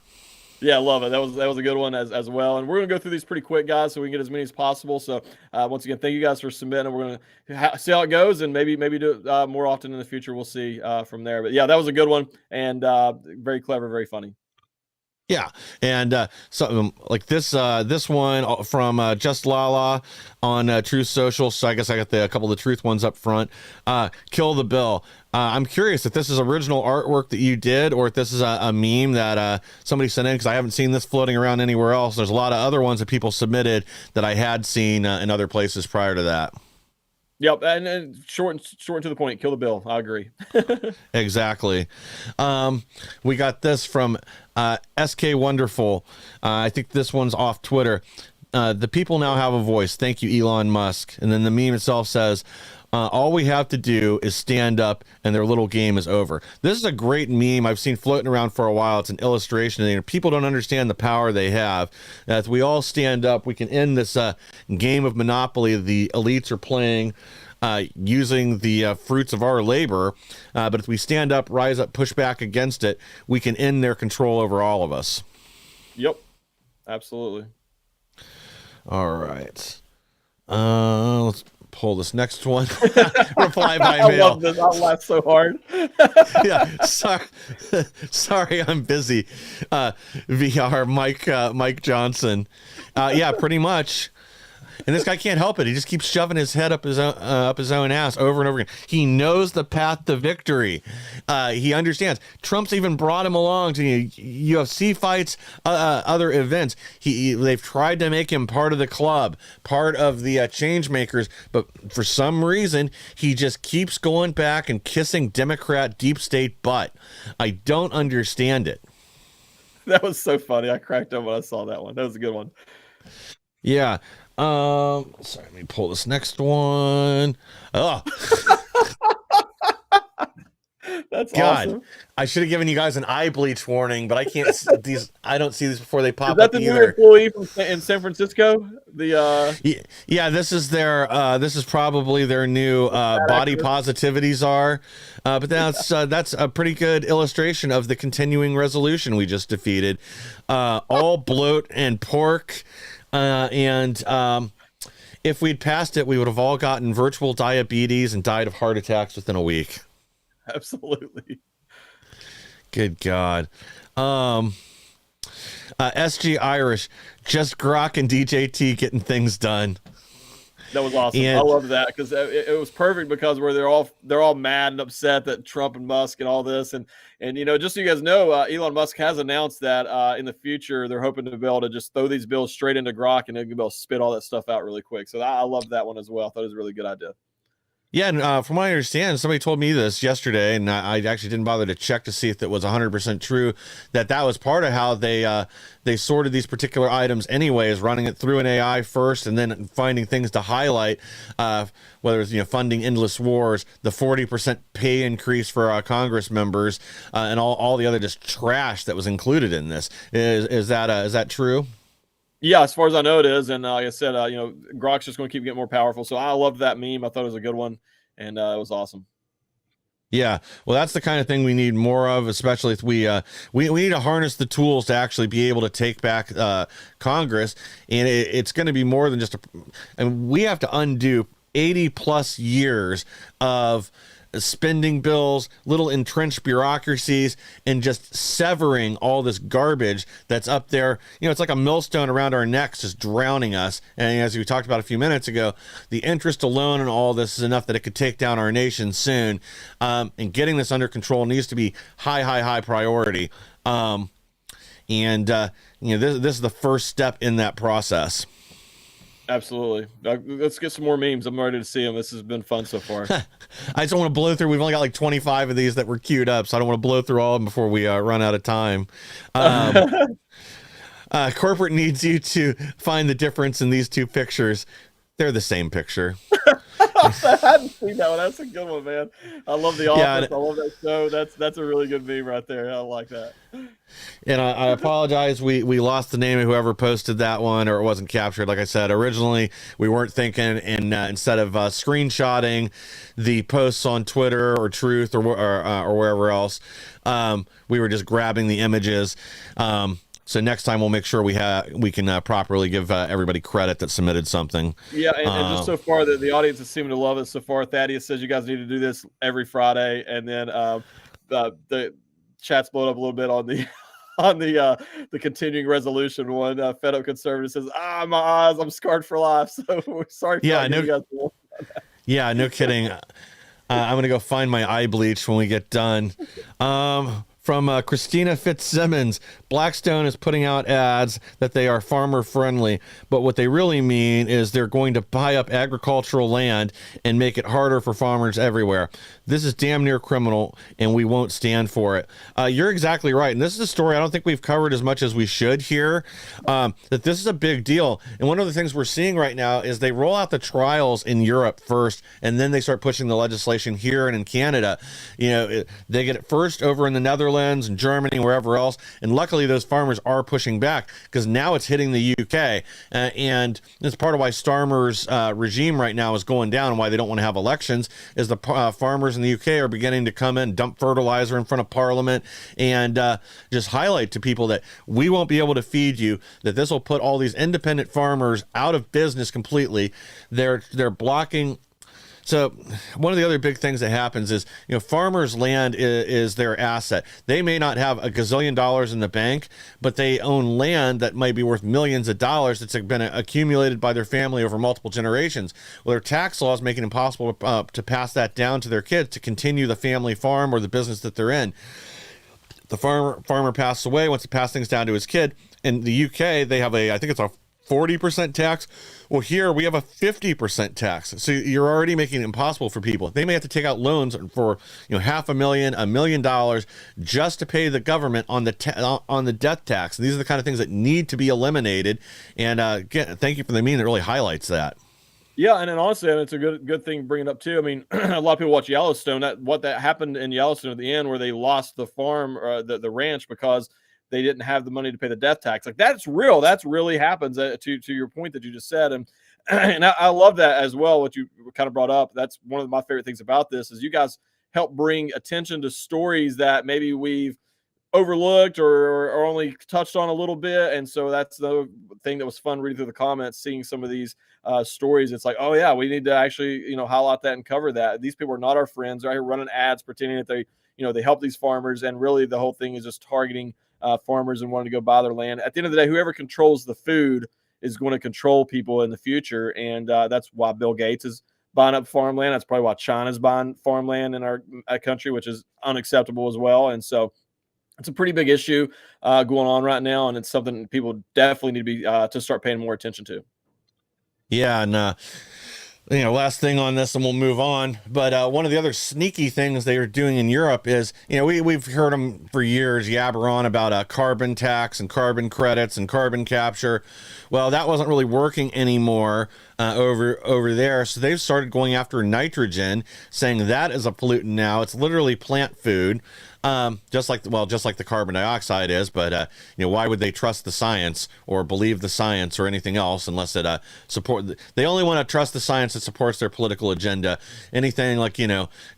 Yeah, I love it. That was a good one as well. And we're going to go through these pretty quick, guys, so we can get as many as possible. So once again, thank you guys for submitting. We're going to see how it goes and maybe do it more often in the future. We'll see from there. But yeah, that was a good one and very clever, very funny. Yeah, and something like this one from Just Lala on Truth Social. So I guess I got a couple of the Truth ones up front. Kill the Bill. I'm curious if this is original artwork that you did or if this is a meme that somebody sent in, because I haven't seen this floating around anywhere else. There's a lot of other ones that people submitted that I had seen in other places prior to that. Yep, and short and to the point. Kill the Bill. I agree. Exactly. We got this from SK Wonderful. I think this one's off Twitter. The people now have a voice. Thank you, Elon Musk. And then the meme itself says, all we have to do is stand up and their little game is over. This is a great meme I've seen floating around for a while. It's an illustration. And people don't understand the power they have. As we all stand up, we can end this game of Monopoly the elites are playing using the fruits of our labor. But if we stand up, rise up, push back against it, we can end their control over all of us. Yep, absolutely. All right. Let's pull this next one. Reply by mail. I love this. I laugh so hard. Yeah, sorry, I'm busy. VR Mike Johnson. Yeah, pretty much. And this guy can't help it. He just keeps shoving his head up his own ass over and over again. He knows the path to victory. He understands. Trump's even brought him along to UFC fights, other events. They've tried to make him part of the club, part of the change makers, but for some reason he just keeps going back and kissing Democrat deep state butt. I don't understand it. That was so funny. I cracked up when I saw that one. That was a good one. Yeah. Sorry, let me pull this next one. Oh, that's God. Awesome. I should have given you guys an eye bleach warning, but I can't. I don't see these before they pop Is that up the either. new employee in San Francisco? Yeah, this is their. This is probably their new body positivity czar. But that's a pretty good illustration of the continuing resolution we just defeated. All bloat and pork. If we'd passed it, we would have all gotten virtual diabetes and died of heart attacks within a week. Absolutely. Good God. SG Irish, just Grok and DJT getting things done. That was awesome. I love that because it was perfect because they're all mad and upset that Trump and Musk and all this and just so you guys know, Elon Musk has announced that in the future they're hoping to be able to just throw these bills straight into Grok and they'll be able to spit all that stuff out really quick. So I love that one as well. I thought it was a really good idea. Yeah, and from what I understand, somebody told me this yesterday, and I actually didn't bother to check to see if that was 100% true, that was part of how they sorted these particular items anyways, running it through an AI first and then finding things to highlight, whether it's funding endless wars, the 40% pay increase for Congress members, and all the other just trash that was included in this. Is that true? Yeah, as far as I know, it is. And like I said, Grok's just going to keep getting more powerful. So I loved that meme. I thought it was a good one, and it was awesome. Yeah, well, that's the kind of thing we need more of, especially if we need to harness the tools to actually be able to take back Congress, and it's going to be more than just and we have to undo 80 plus years of spending bills, little entrenched bureaucracies, and just severing all this garbage that's up there. It's like a millstone around our necks, just drowning us. And as we talked about a few minutes ago, the interest alone in all this is enough that it could take down our nation soon. And getting this under control needs to be high priority. This is the first step in that process. Absolutely. Let's get some more memes. I'm ready to see them. This has been fun so far. I just don't want to blow through. We've only got like 25 of these that were queued up, so I don't want to blow through all of them before we run out of time. Corporate needs you to find the difference in these two pictures. They're the same picture. I hadn't seen that one. That's a good one, man. I love The Office. I love that show. That's a really good meme right there. I like that. And I apologize. We lost the name of whoever posted that one, or it wasn't captured. Like I said, originally we weren't thinking, and instead of screenshotting the posts on Twitter or Truth or wherever else, we were just grabbing the images. So next time we'll make sure we can properly give everybody credit that submitted something. Yeah, and just so far the audience is seeming to love it so far. Thaddeus says you guys need to do this every Friday, and then the chat's blown up a little bit on the continuing resolution one. Fed Up Conservative says, my eyes, I'm scarred for life. So sorry for you guys. Yeah, no kidding. I'm gonna go find my eye bleach when we get done. From Christina Fitzsimmons, Blackstone is putting out ads that they are farmer friendly, but what they really mean is they're going to buy up agricultural land and make it harder for farmers everywhere. This is damn near criminal, and we won't stand for it. You're exactly right, and this is a story I don't think we've covered as much as we should here, that this is a big deal. And one of the things we're seeing right now is they roll out the trials in Europe first, and then they start pushing the legislation here and in Canada. They get it first over in the Netherlands and Germany, wherever else, and luckily those farmers are pushing back, because now it's hitting the UK, and it's part of why Starmer's regime right now is going down, and why they don't want to have elections, is the farmers in the UK are beginning to come in, dump fertilizer in front of Parliament, and just highlight to people that we won't be able to feed you, that this will put all these independent farmers out of business completely. They're blocking. So one of the other big things that happens is, farmers' land is their asset. They may not have $1 gazillion in the bank, but they own land that might be worth millions of dollars that's been accumulated by their family over multiple generations. Well, their tax laws make it impossible to pass that down to their kids to continue the family farm or the business that they're in. The farmer passes away, wants to pass things down to his kid. In the UK, they have I think it's a 40% tax. Well, here we have a 50% tax. So you're already making it impossible for people. They may have to take out loans for $500,000, $1 million just to pay the government on the death tax. And these are the kind of things that need to be eliminated. And again, thank you for the meme that really highlights that. Yeah, and then honestly, and it's a good thing bringing it up too. I mean, a lot of people watch Yellowstone. What happened in Yellowstone at the end, where they lost the farm, the ranch, because they didn't have the money to pay the death tax. Like, that's real. That's really happens, to your point that you just said. And I love that as well, what you kind of brought up. That's one of my favorite things about this, is you guys help bring attention to stories that maybe we've overlooked or only touched on a little bit. And so that's the thing that was fun reading through the comments, seeing some of these stories. It's like, oh yeah, we need to actually, highlight that and cover that. These people are not our friends. They're out here running ads, pretending that they help these farmers. And really the whole thing is just targeting farmers and wanting to go buy their land. At the end of the day, whoever controls the food is going to control people in the future. And that's why Bill Gates is buying up farmland. That's probably why China's buying farmland in our country, which is unacceptable as well. And so it's a pretty big issue going on right now. And it's something people definitely need to start paying more attention to. Yeah. And Last thing on this and we'll move on. But one of the other sneaky things they are doing in Europe is, we've heard them for years yabber on about a carbon tax and carbon credits and carbon capture. Well, that wasn't really working anymore over there. So they've started going after nitrogen, saying that is a pollutant now. It's literally plant food. Just like the carbon dioxide is, but why would they trust the science or believe the science or anything else unless it they only want to trust the science that supports their political agenda. Anything like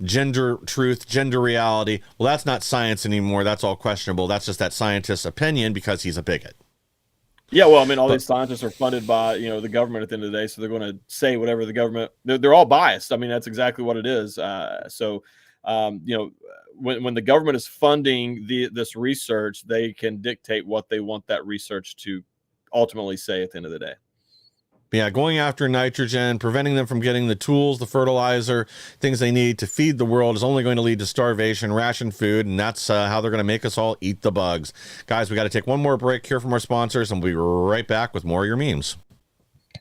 gender truth, gender reality, well, that's not science anymore. That's all questionable. That's just that scientist's opinion because he's a bigot. Yeah, well, I mean, all these scientists are funded by the government at the end of the day, so they're going to say whatever the government. They're all biased. I mean, that's exactly what it is. When the government is funding this research, they can dictate what they want that research to ultimately say at the end of the day. Yeah, going after nitrogen, preventing them from getting the tools, the fertilizer, things they need to feed the world is only going to lead to starvation, ration food, and that's how they're going to make us all eat the bugs. Guys, we got to take one more break here from our sponsors, and we'll be right back with more of your memes.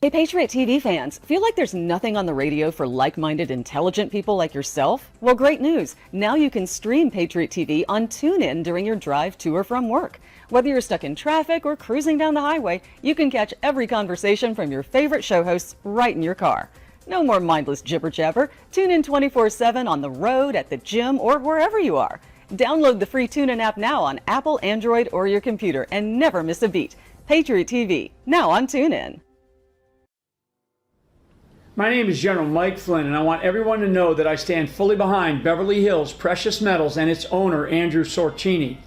Hey, Patriot TV fans, feel like there's nothing on the radio for like-minded, intelligent people like yourself? Well, great news. Now you can stream Patriot TV on TuneIn during your drive to or from work. Whether you're stuck in traffic or cruising down the highway, you can catch every conversation from your favorite show hosts right in your car. No more mindless jibber-jabber. Tune in 24/7 on the road, at the gym, or wherever you are. Download the free TuneIn app now on Apple, Android, or your computer and never miss a beat. Patriot TV, now on TuneIn. My name is General Mike Flynn, and I want everyone to know that I stand fully behind Beverly Hills Precious Metals and its owner, Andrew Sorcini.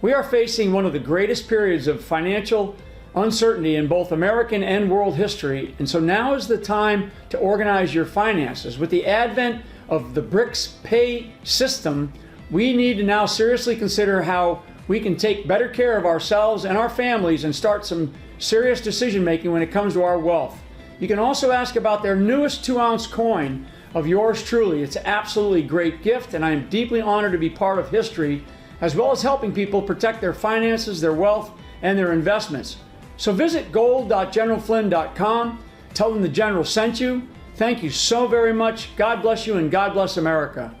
We are facing one of the greatest periods of financial uncertainty in both American and world history, and so now is the time to organize your finances. With the advent of the BRICS pay system, we need to now seriously consider how we can take better care of ourselves and our families and start some serious decision making when it comes to our wealth. You can also ask about their newest 2-ounce coin of yours truly. It's an absolutely great gift, and I am deeply honored to be part of history, as well as helping people protect their finances, their wealth, and their investments. So visit gold.generalflynn.com. Tell them the General sent you. Thank you so very much. God bless you, and God bless America.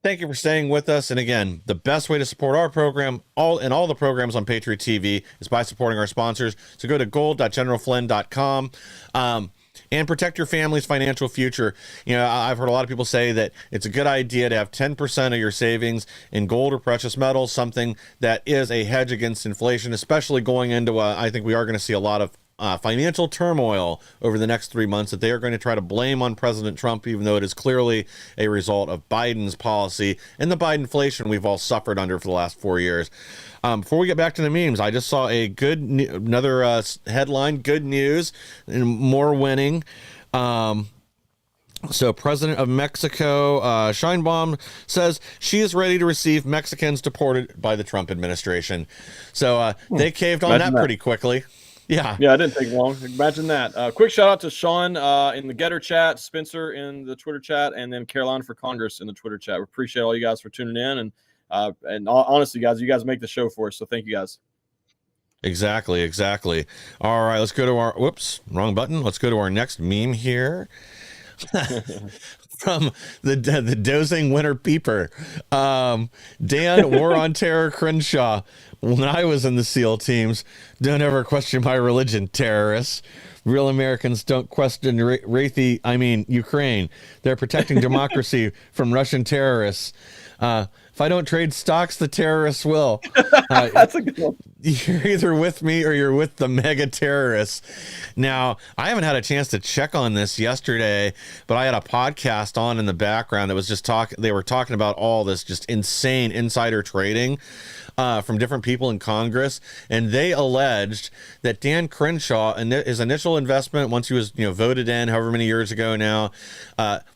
Thank you for staying with us. And again, the best way to support our program, all the programs on Patriot TV, is by supporting our sponsors. So go to gold.generalflynn.com and protect your family's financial future. I've heard a lot of people say that it's a good idea to have 10% of your savings in gold or precious metals, something that is a hedge against inflation, especially going into I think we are going to see a lot of financial turmoil over the next 3 months that they are going to try to blame on President Trump, even though it is clearly a result of Biden's policy and the Biden inflation we've all suffered under for the last 4 years. Before we get back to the memes, I just saw another headline, good news, and more winning. So President of Mexico, Sheinbaum, says she is ready to receive Mexicans deported by the Trump administration. So they caved on that pretty quickly. Yeah, it didn't take long. Imagine that. Quick shout out to Sean in the Getter chat, Spencer in the Twitter chat, and then Caroline for Congress in the Twitter chat. We appreciate all you guys for tuning in, and honestly, guys, you guys make the show for us, so thank you guys. Exactly. All right, let's go to our wrong button. Let's go to our next meme here. From the dozing winter peeper. Dan, War on Terror Crenshaw. When I was in the SEAL teams, don't ever question my religion, terrorists. Real Americans don't question Ukraine. They're protecting democracy from Russian terrorists. If I don't trade stocks, the terrorists will. That's a good one. You're either with me or you're with the mega terrorists. Now, I haven't had a chance to check on this yesterday, but I had a podcast on in the background that was just they were talking about all this just insane insider trading from different people in Congress, and they alleged that Dan Crenshaw, and his initial investment once he was voted in however many years ago now,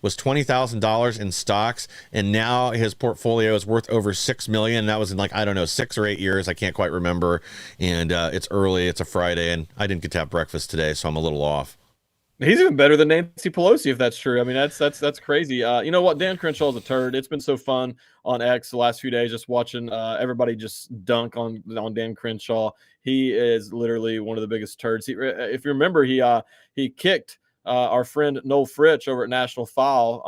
was $20,000 in stocks, and now his portfolio is worth over $6 million. That was in 6 or 8 years. I can't quite remember. And it's early. It's a Friday, and I didn't get to have breakfast today, so I'm a little off. He's even better than Nancy Pelosi, if that's true. I mean, that's crazy. You know what? Dan Crenshaw's a turd. It's been so fun on X the last few days, just watching everybody just dunk on Dan Crenshaw. He is literally one of the biggest turds. If you remember, he kicked our friend Noel Fritch over at National File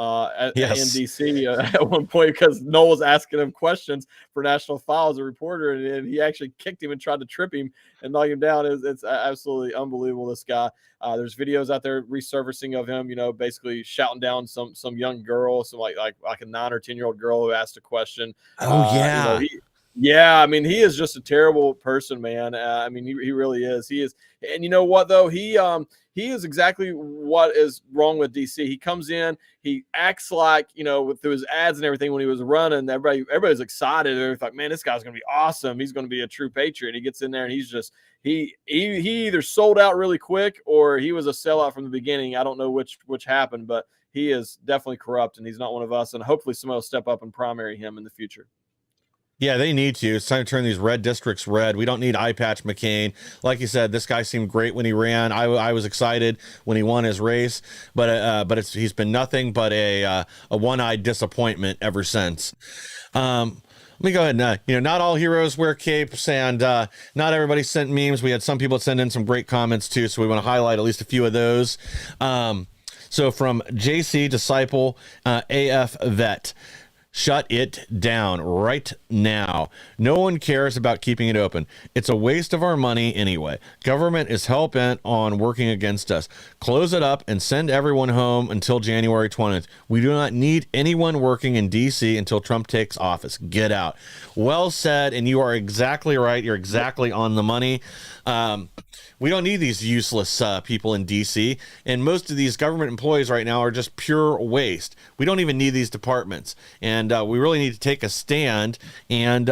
in DC at one point because Noel was asking him questions for National File as a reporter, and he actually kicked him and tried to trip him and knock him down. It's absolutely unbelievable, this guy. There's videos out there resurfacing of him, basically shouting down some young girl, some like a 9 or 10-year-old girl who asked a question. Oh, yeah. I mean, he is just a terrible person, man. I mean, he really is. He is. And you know what, though? He is exactly what is wrong with DC. He comes in, he acts like, through his ads and everything when he was running, everybody's excited. They're like, man, this guy's going to be awesome. He's going to be a true patriot. He gets in there and he's just, he either sold out really quick or he was a sellout from the beginning. I don't know which happened, but he is definitely corrupt and he's not one of us. And hopefully somebody will step up and primary him in the future. Yeah, they need to. It's time to turn these red districts red. We don't need eye patch McCain. Like you said, this guy seemed great when he ran. I was excited when he won his race, but he's been nothing but a one-eyed disappointment ever since. Let me go ahead and, not all heroes wear capes, and not everybody sent memes. We had some people send in some great comments too, so we want to highlight at least a few of those. So from JC Disciple, AF Vet. Shut it down right now. No one cares about keeping it open. It's a waste of our money anyway. Government is hell-bent on working against us. Close it up and send everyone home until January 20th. We do not need anyone working in D.C. until Trump takes office. Get out. Well said, and you are exactly right. You're exactly on the money. We don't need these useless people in D.C., and most of these government employees right now are just pure waste. We don't even need these departments, and we really need to take a stand and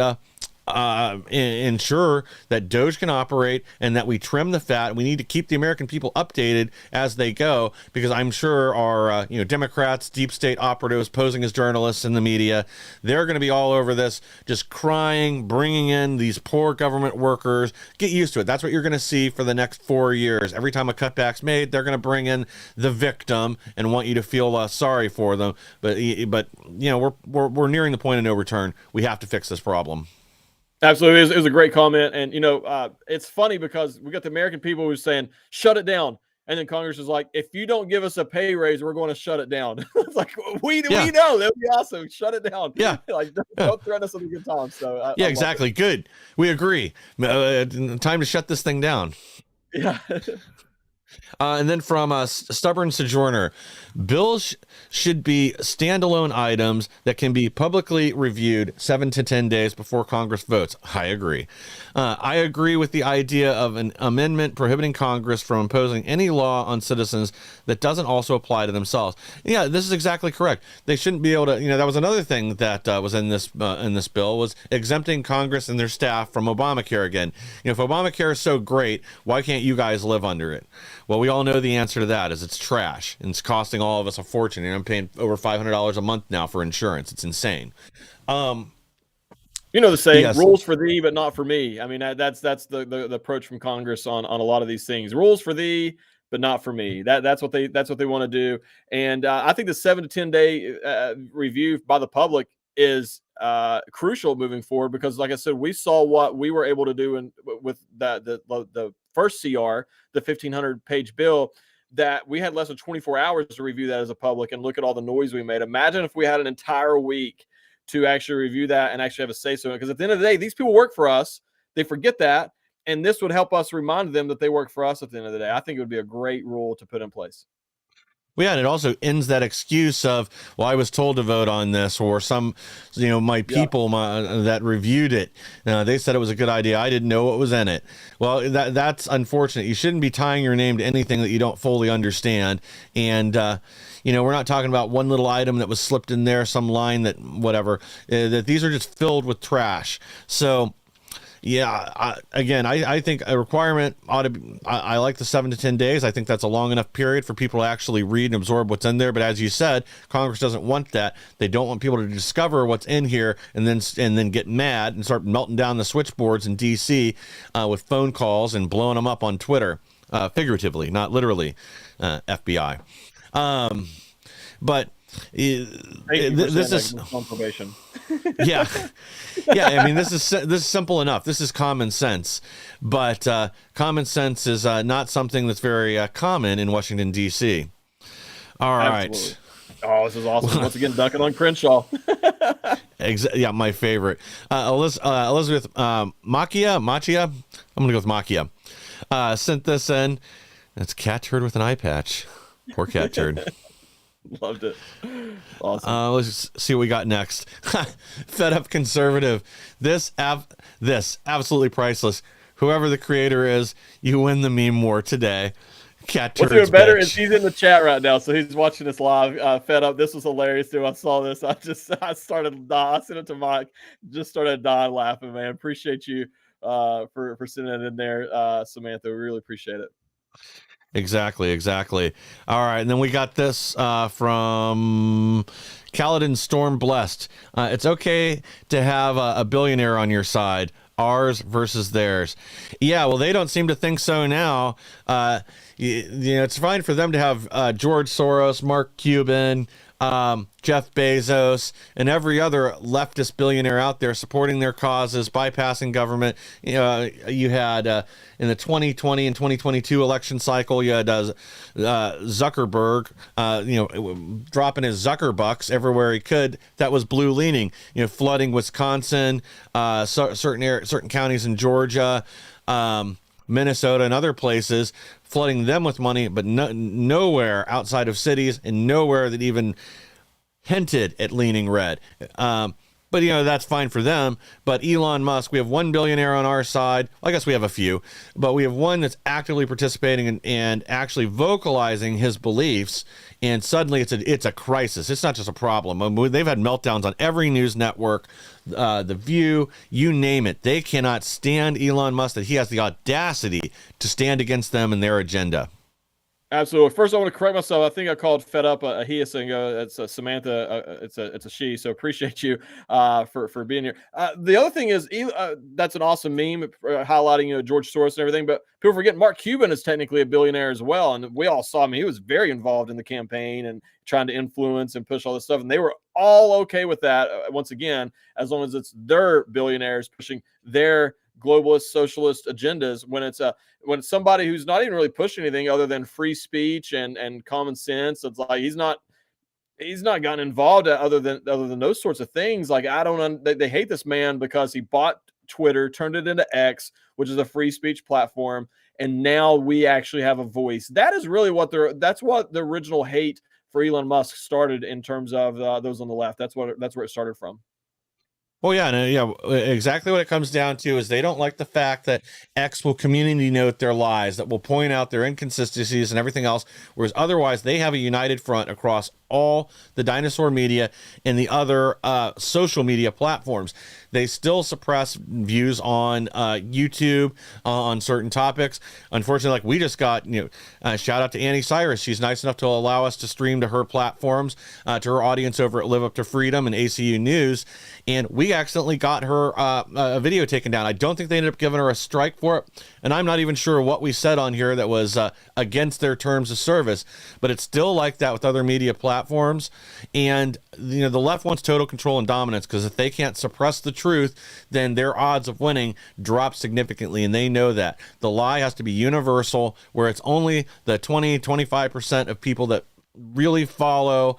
ensure that Doge can operate and that we trim the fat. We need to keep the American people updated as they go, because I'm sure our Democrats, deep state operatives posing as journalists in the media, they're going to be all over this, just crying, bringing in these poor government workers. Get used to it. That's what you're going to see for the next 4 years. Every time a cutback's made, they're going to bring in the victim and want you to feel sorry for them. But we're nearing the point of no return. We have to fix this problem. Absolutely. It was a great comment. And, it's funny because we got the American people who's saying, shut it down. And then Congress is like, if you don't give us a pay raise, we're going to shut it down. It's like, we know. That would be awesome. Shut it down. Yeah. Don't threaten us with a good time. So exactly. Good. We agree. Time to shut this thing down. Yeah. And then from Stubborn Sojourner, bills should be standalone items that can be publicly reviewed 7 to 10 days before Congress votes. I agree. I agree with the idea of an amendment prohibiting Congress from imposing any law on citizens that doesn't also apply to themselves. Yeah, this is exactly correct. They shouldn't be able to, that was another thing that was in this bill, was exempting Congress and their staff from Obamacare again. If Obamacare is so great, why can't you guys live under it? Well, we all know the answer to that is it's trash, and it's costing all of us a fortune. And I'm paying over $500 a month now for insurance. It's insane. The saying, yes. Rules for thee, but not for me. I mean, that's the approach from Congress on a lot of these things. Rules for thee, but not for me. That's what they want to do. And I think the 7 to 10 day review by the public is crucial moving forward, because, like I said, we saw what we were able to do with the first CR, the 1,500 page bill, that we had less than 24 hours to review that as a public and look at all the noise we made. Imagine if we had an entire week to actually review that and actually have a say so in it. Because at the end of the day, these people work for us. They forget that. And this would help us remind them that they work for us at the end of the day. I think it would be a great rule to put in place. Well, yeah, and it also ends that excuse of, well, I was told to vote on this, or some, my people that reviewed it, they said it was a good idea. I didn't know what was in it. Well, that's unfortunate. You shouldn't be tying your name to anything that you don't fully understand. And, we're not talking about one little item that was slipped in there, some line that whatever, that these are just filled with trash. So, yeah, I think a requirement ought to be, I like the 7 to 10 days. I think that's a long enough period for people to actually read and absorb what's in there. But as you said, Congress doesn't want that. They don't want people to discover what's in here and then get mad and start melting down the switchboards in D.C. With phone calls and blowing them up on Twitter. figuratively, not literally, FBI. But this is on probation. yeah. I mean, this is simple enough. This is common sense, but common sense is not something that's very common in Washington D.C. All right. Absolutely. Oh, this is awesome! Once again, dunking on Crenshaw. Yeah, my favorite. Elizabeth Machia. I'm gonna go with Machia. Sent this in. That's cat turd with an eye patch. Poor cat turd. Loved it. Awesome. Let's see what we got next. Fed up conservative. This absolutely priceless. Whoever the creator is, you win the meme war today. Cat What's turds, even better bitch. is he's in the chat right now, so he's watching this live. Fed up. This was hilarious too. I saw this. I started. I sent it to Mike. Just started dying laughing, man. Appreciate you for sending it in there, Samantha. We really appreciate it. Exactly. All right, and then we got this from Caledon Storm Blessed. It's okay to have a billionaire on your side. Ours versus theirs. Yeah, well, they don't seem to think so now. It's fine for them to have George Soros, Mark Cuban, Jeff Bezos, and every other leftist billionaire out there supporting their causes, bypassing government. You had in the 2020 and 2022 election cycle, you had Zuckerberg, dropping his Zuckerbucks everywhere he could. That was blue leaning. Flooding Wisconsin, certain counties in Georgia, Minnesota, and other places, flooding them with money, but nowhere outside of cities and nowhere that even hinted at leaning red. But that's fine for them. But Elon Musk, we have one billionaire on our side. Well, I guess we have a few, but we have one that's actively participating and actually vocalizing his beliefs. And suddenly it's a crisis. It's not just a problem. They've had meltdowns on every news network, The View, you name it. They cannot stand Elon Musk, that he has the audacity to stand against them and their agenda. Absolutely. First, I want to correct myself. I think I called Fed Up a he a single. It's a Samantha. It's a she. So appreciate you for being here. The other thing is that's an awesome meme highlighting George Soros and everything. But people forget Mark Cuban is technically a billionaire as well, and we all saw him. He was very involved in the campaign and trying to influence and push all this stuff, and they were all okay with that. Once again, as long as it's their billionaires pushing their globalist socialist agendas, when it's somebody who's not even really pushing anything other than free speech and common sense. It's like he's not gotten involved other than those sorts of things. Like they hate this man because he bought Twitter, turned it into X, which is a free speech platform, and now we actually have a voice. That is really that's what the original hate for Elon Musk started in terms of those on the left. That's where it started from. Well, yeah, exactly what it comes down to is they don't like the fact that X will community note their lies, that will point out their inconsistencies and everything else, whereas otherwise they have a united front across all the dinosaur media and the other social media platforms. They still suppress views on YouTube on certain topics. Unfortunately, like we just got, shout out to Annie Cyrus. She's nice enough to allow us to stream to her platforms, to her audience over at Live Up to Freedom and ACU News. And we accidentally got her a video taken down. I don't think they ended up giving her a strike for it. And I'm not even sure what we said on here that was against their terms of service. But it's still like that with other media platforms. And, the left wants total control and dominance, because if they can't suppress the truth, then their odds of winning drop significantly. And they know that. The lie has to be universal, where it's only the 20-25% of people that really follow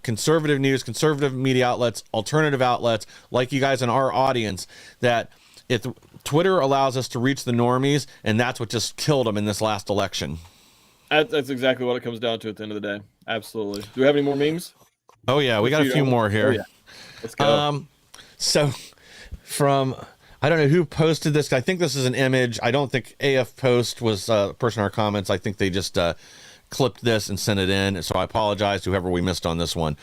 conservative news, conservative media outlets, alternative outlets, like you guys in our audience, that if Twitter allows us to reach the normies, and that's what just killed them in this last election. That's exactly what it comes down to at the end of the day. Absolutely. Do we have any more memes? Oh yeah, we got a few more here. Oh, yeah. Let's go. So from, I don't know who posted this. I think this is an image. I don't think AF Post was a person in our comments. I think they just clipped this and sent it in. So I apologize to whoever we missed on this one.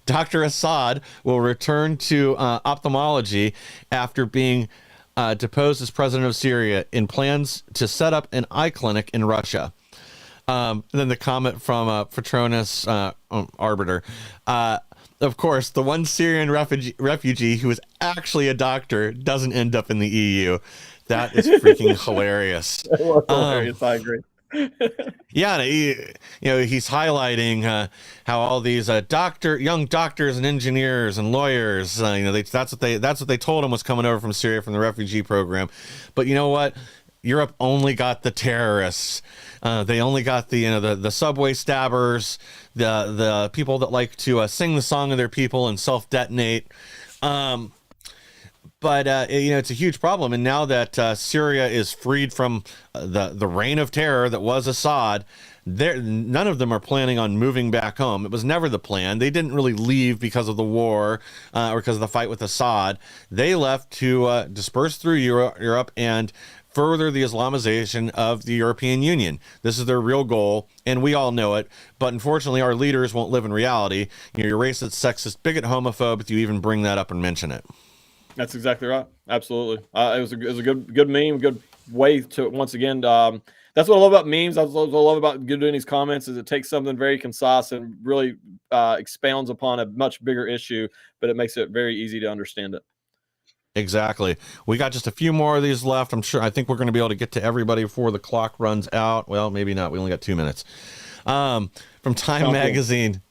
Dr. Assad will return to ophthalmology after being deposed as president of Syria in plans to set up an eye clinic in Russia. Then the comment from Patronus Arbiter. of course, the one Syrian refugee who is actually a doctor doesn't end up in the EU. That is freaking hilarious. It was hilarious. I agree. Yeah, he's highlighting how all these young doctors and engineers and lawyers, that's what they told him was coming over from Syria from the refugee program. But you know what? Europe only got the terrorists. They only got the subway stabbers, the people that like to sing the song of their people and self-detonate. But it's a huge problem. And now that Syria is freed from the reign of terror that was Assad, none of them are planning on moving back home. It was never the plan. They didn't really leave because of the war or because of the fight with Assad. They left to disperse through Europe and further the Islamization of the European Union. This is their real goal, and we all know it. But unfortunately, our leaders won't live in reality. You're racist, sexist, bigot, homophobe if you even bring that up and mention it. That's exactly right. Absolutely. It was a good meme, good way to, once again, that's what I love about memes. That's what I love about doing these comments is it takes something very concise and really expounds upon a much bigger issue, but it makes it very easy to understand it. Exactly. We got just a few more of these left. I think we're going to be able to get to everybody before the clock runs out. Well, maybe not. We only got 2 minutes. From Time Magazine.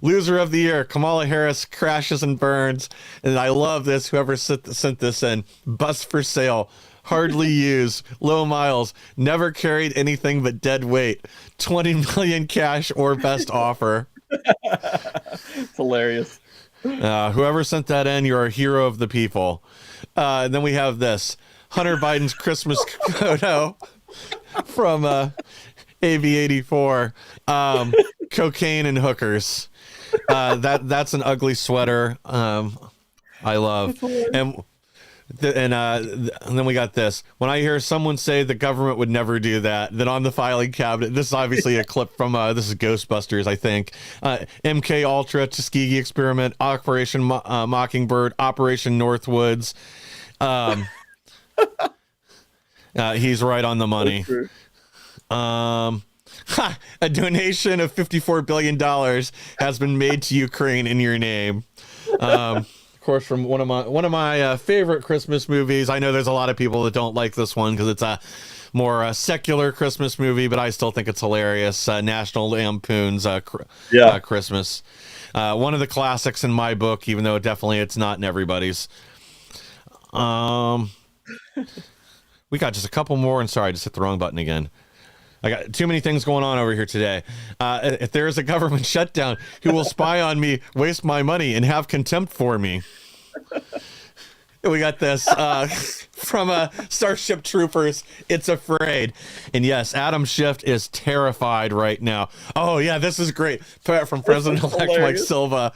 Loser of the year, Kamala Harris crashes and burns. And I love this. Whoever sent this in. Bus for sale. Hardly used. Low miles. Never carried anything but dead weight. 20 million cash or best offer. It's hilarious. Whoever sent that in, you're a hero of the people. And then we have this. Hunter Biden's Christmas photo from AB84. Cocaine and hookers. That's an ugly sweater. I love. And then we got this. When I hear someone say the government would never do that, then on the filing cabinet, this is obviously a clip from this is Ghostbusters, I think. MK Ultra, Tuskegee Experiment, Operation Mockingbird, Operation Northwoods. He's right on the money. A donation of $54 billion has been made to Ukraine in your name. Of course, from one of my favorite Christmas movies. I know there's a lot of people that don't like this one because it's a more secular Christmas movie, but I still think it's hilarious. National Lampoon's Christmas. One of the classics in my book, even though definitely it's not in everybody's. We got just a couple more, and sorry, I just hit the wrong button again. I got too many things going on over here today. If there is a government shutdown, who will spy on me, waste my money, and have contempt for me? We got this from Starship Troopers. It's afraid. And yes, Adam Schiff is terrified right now. Oh, yeah, this is great. From President-elect Mike Silva.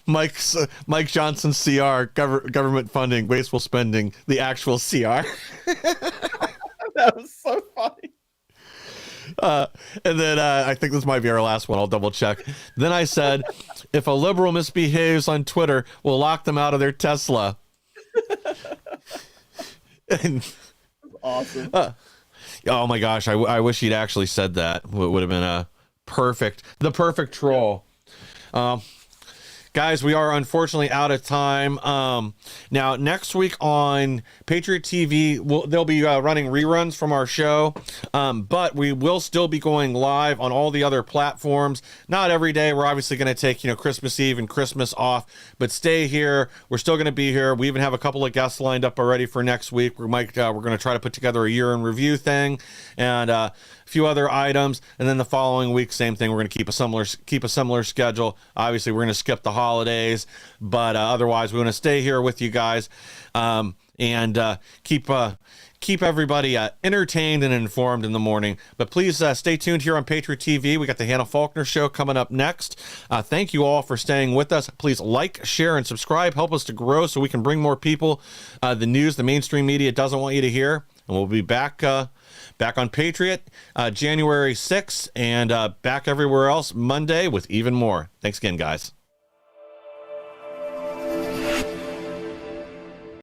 Mike Johnson, CR, government funding, wasteful spending, the actual CR. That was so funny. And then I think this might be our last one. I'll double check. Then I said, if a liberal misbehaves on Twitter, we'll lock them out of their Tesla. And, awesome. Oh my gosh, I wish he'd actually said that. It would have been the perfect troll. Guys, we are unfortunately out of time. Now, next week on Patriot TV, they'll be running reruns from our show, but we will still be going live on all the other platforms. Not every day. We're obviously going to take, Christmas Eve and Christmas off, but stay here. We're still going to be here. We even have a couple of guests lined up already for next week. We're going to try to put together a year in review thing and a few other items, and then the following week, same thing. We're going to keep a similar schedule. Obviously, we're going to skip the holidays, but otherwise, we want to stay here with you guys and keep everybody entertained and informed in the morning. But please stay tuned here on Patriot TV. We got the Hannah Faulkner Show coming up next. Thank you all for staying with us. Please like, share, and subscribe. Help us to grow so we can bring more people the news the mainstream media doesn't want you to hear. And we'll be back on Patriot January 6th and back everywhere else Monday with even more. Thanks again, guys.